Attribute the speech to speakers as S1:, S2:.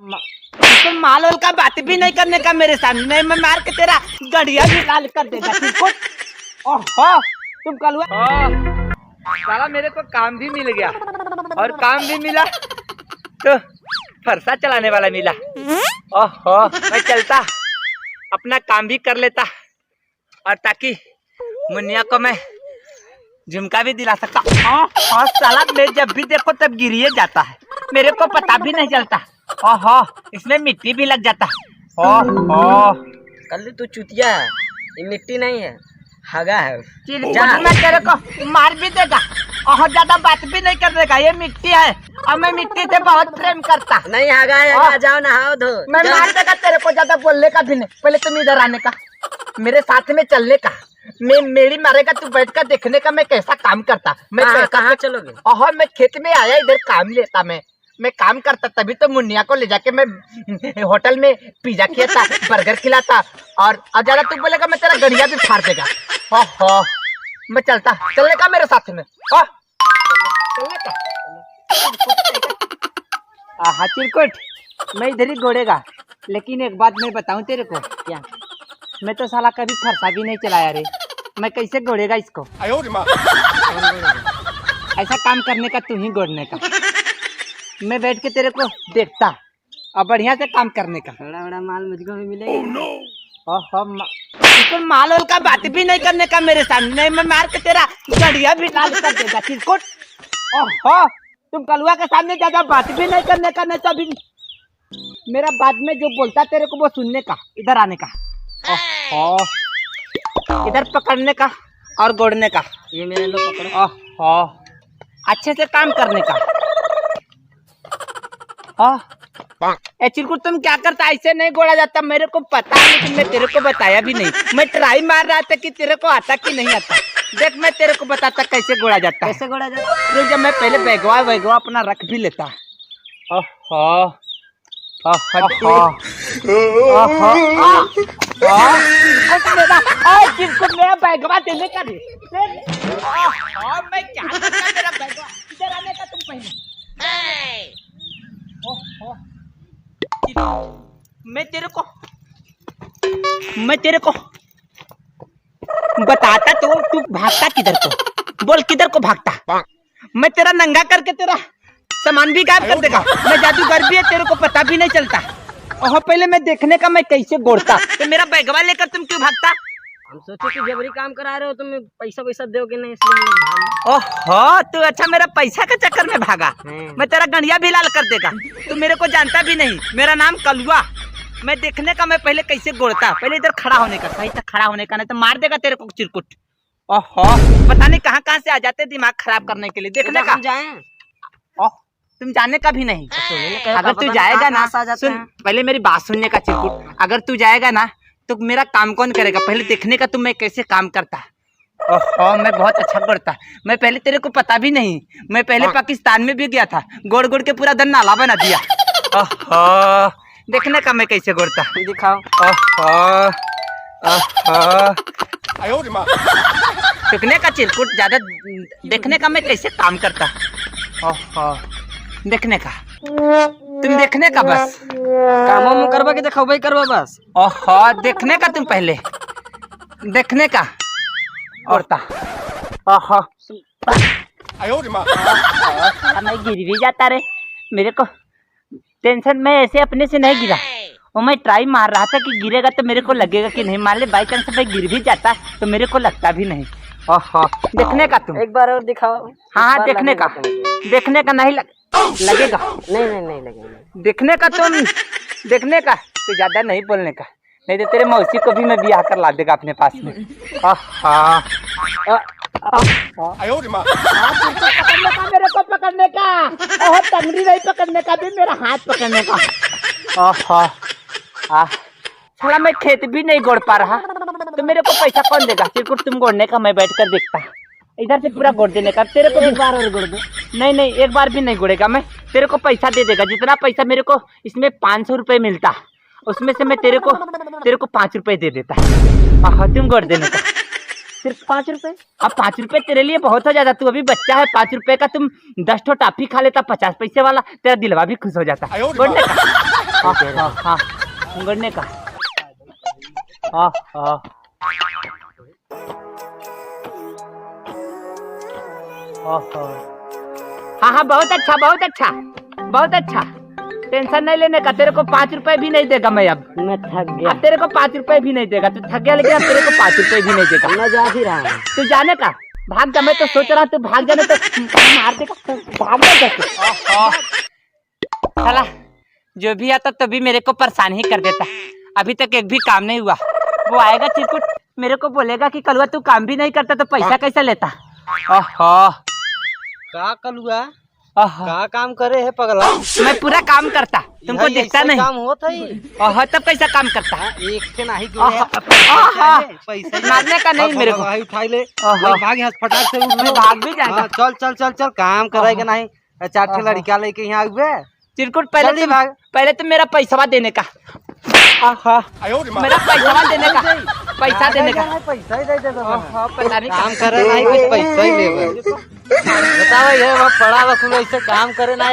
S1: तुम मालूल का बात भी नहीं करने का मेरे सामने, मैं मार के तेरा गड़िया भी लाल कर देगा तुमको। ओहो तुम कल साला मेरे को काम भी मिल गया, और काम भी मिला तो फरसा चलाने वाला मिला। ओहो मैं चलता अपना काम भी कर लेता, और ताकि मुन्निया को मैं झुमका भी दिला सकता। और साला मैं जब भी देखो तब गिरिए जाता है, मेरे को पता भी नहीं चलता। ओहो इसमें मिट्टी भी लग जाता। ओहो
S2: कल्लू तू चुतिया है, ये मिट्टी नहीं है, हगा है।
S1: मैं तेरे को मार भी देगा और ज्यादा बात भी नहीं कर देगा। ये मिट्टी है और मैं मिट्टी से बहुत प्रेम करता।
S2: नहीं हगा है, जाओ नहाओ धो।
S1: मैं मार देगा तेरे को, ज्यादा बोलने का भी नहीं। पहले तुम इधर आने का, मेरे साथ में चलने का। मैं मेरी मारेगा तू बैठ कर देखने का मैं कैसा काम करता। मैं
S2: कहाँ चलोगे?
S1: और मैं खेत में आया इधर काम लेता, मैं काम करता, तभी तो मुन्निया को ले जाके मैं होटल में पिज्जा खिलाता, बर्गर खिलाता। और ज्यादा तू बोलेगा मैं तेरा गड़िया भी फाड़ देगा। ओहो मैं चलता, चलने का मेरे साथ में। चलने का हाँ चिरकुट, मैं इधर ही गोड़ेगा। लेकिन एक बात मैं बताऊं तेरे को, क्या? मैं तो साला कभी फरसा भी नहीं चलाया रे, मैं कैसे गोड़ेगा इसको? ऐसा काम करने का तू ही गोड़ने का, मैं बैठ के तेरे को देखता और बढ़िया से काम करने का।
S2: बड़ा बड़ा माल मुझको भी मिलेगा।
S1: तो माल का बात भी नहीं करने का मेरे सामने, मैं मार के तेरा गड़िया भी लाल कर देगा चिरकुट। ओहो तुम कलुआ के सामने ज्यादा बात भी नहीं करने का, नहीं तो अभी मेरा बाद में जो बोलता तेरे को वो सुनने का, इधर आने का। ओहो इधर पकड़ने का और गोड़ने का।
S2: ये मेरे लो पकड़ो।
S1: ओहो अच्छे से काम करने का। ए चिरकुट तुम क्या करता? ऐसे नहीं गोड़ा जाता, मेरे को पता है, लेकिन मैं तेरे को बताया भी नहीं। मैं ट्राई मार रहा था कि तेरे को आता कि नहीं आता। देख मैं तेरे को बताता कैसे गोड़ा जाता है।
S2: कैसे गोड़ा जाता?
S1: रुक जा, मैं पहले बैगवा अपना रख भी लेता। ओहो चिरकुट मेरा बैगवा देने का नहीं। मैं क्या करता मेरा बैगवा, इधर आने का तुम पहले। मैं तेरे को बताता तो तू भागता किधर को? बोल किधर को भागता? मैं तेरा नंगा करके तेरा सामान भी गायब कर देगा। मैं जादूगर भी है, तेरे को पता भी नहीं चलता। और पहले मैं देखने का मैं कैसे गोड़ता, तो मेरा बैगवा लेकर तुम क्यों भागता?
S2: हम सोचे कि जबरी काम करा रहे हो, तुम पैसा वैसा दोगे नहीं, इसलिए हम भागे।
S1: ओहो तू अच्छा मेरा पैसा के चक्कर में भागा। मैं तेरा गड़िया भी लाल कर देगा। तू मेरे को जानता भी नहीं, मेरा नाम कलुआ। मैं देखने का मैं पहले कैसे गोड़ता, पहले इधर खड़ा होने का, सही तक खड़ा होने का, नहीं तो मार देगा तेरे को चिरकुट। ओहो पता नहीं कहाँ कहाँ से आ जाते दिमाग खराब करने के लिए। देखने का ओह तुम जाने का भी नहीं। अगर तू जाएगा ना, सुन पहले मेरी बात सुनने का चिरकुट, अगर तू जाएगा ना तो मेरा काम कौन करेगा? पहले देखने का तुम मैं कैसे काम करता। ओहो मैं बहुत अच्छा गोड़ता। मैं पहले तेरे को पता भी नहीं, मैं पहले पाकिस्तान में भी गया था, गोड़ गोड़ के पूरा दन नाला बना दिया। ओहो देखने का मैं कैसे गोड़ता,
S2: दिखाओ।
S1: ओहो देखने का चिरकुट, ज्यादा देखने का मैं कैसे काम करता। ओहो देखने का, तुम देखने का बस
S2: काम करवा के दिखाओ भाई, करवा बस।
S1: ओहो देखने का, तुम पहले देखने का औरता। ओहो मैं गिर भी जाता रे, मेरे को टेंशन में ऐसे अपने से नहीं गिरा। और मैं ट्राई मार रहा था कि गिरेगा तो मेरे को लगेगा कि नहीं, मान ले बाई चांस मैं गिर भी जाता तो मेरे को लगता भी नहीं। ओहो देखने का तुम
S2: एक बार और दिखाओ।
S1: हाँ देखने का, देखने का नहीं लगेगा।
S2: नहीं लगेगा।
S1: देखने का तुम, देखने का तो ज्यादा नहीं बोलने का, नहीं तो तेरे मौसी को भी मैं ब्याह कर ला देगा अपने पास में। मेरे को पकड़ने का, और टंगड़ी नहीं पकड़ने का, भी मेरा हाथ पकड़ने का। साला मैं खेत भी नहीं गोड़ पा रहा तो मेरे को पैसा कौन देगा? चिरकुट तुम गोड़ने का, मैं बैठ कर देखता। इधर से पूरा गोड़ देने का, तेरे को एक बार और गोड़ दो। नहीं एक बार भी नहीं गोड़ेगा मैं, तेरे को पैसा दे देगा। जितना पैसा मेरे को इसमें 500 रुपए मिलता, उसमें से मैं तेरे को 5 रुपए दे देता। तुम गोड़ देने का सिर्फ 5 रुपए। अब 5 रुपए तेरे लिए बहुत हो जाता, तू अभी बच्चा है। 5 रुपए का तुम 10 ठो टाफी खा लेता 50 पैसे वाला, तेरा दिलवा भी खुश हो जाता। गोड़ने का हाँ उंगड़ने का। हाँ हाँ हाँ हाँ, बहुत अच्छा बहुत अच्छा बहुत अच्छा। टेंशन नहीं लेने का, तेरे को 5 रुपए भी नहीं देगा मैं अब।
S2: मैं थक गया।
S1: अब तेरे को 5 रुपए भी नहीं देगा, तू थक गया, लेकिन अब तेरे को 5 रुपए भी नहीं देगा।
S2: मैं जा भी रहा हूँ।
S1: तू जाने का, भाग जा। मैं तो सोच रहा तू भाग जाने तो मार देगा, भाग जा। साला जो भी आता तभी मेरे को परेशान ही कर देता। अभी तक एक भी काम नहीं हुआ। वो आएगा चिरकुट, मेरे को बोलेगा कि कलुआ तू काम भी नहीं करता तो पैसा कैसे लेता। ओहो
S3: का कलुआ
S1: ओहो,
S3: का काम करे है पगला?
S1: मैं पूरा काम करता, तुमको दिखता नहीं।
S3: काम होता ही
S1: ओहो, तब कैसा काम करता।
S3: एक से नहीं
S1: ओहो,
S3: पैसा
S1: मारने का नहीं मेरे को।
S3: उठाई ले
S1: ओहो।
S3: भाग यहाँ फटाक से उठ
S1: मैं
S3: ले।
S1: भाग भी जाएगा।
S3: हाँ, चल चल चल चल काम करेगा नहीं। 4 लड़का लेके यहाँ आगे
S1: चिरकुट
S3: जल्दी भाग।
S1: पहले तो मेरा पैसा देने का। मेरा पैसा देने का, पैसा देने का।
S3: पैसा ही दे दे
S1: पता नहीं
S3: काम करे नहीं कुछ पैसा ही ले बताओ ये पड़ा वसूल ऐसे काम करे ना।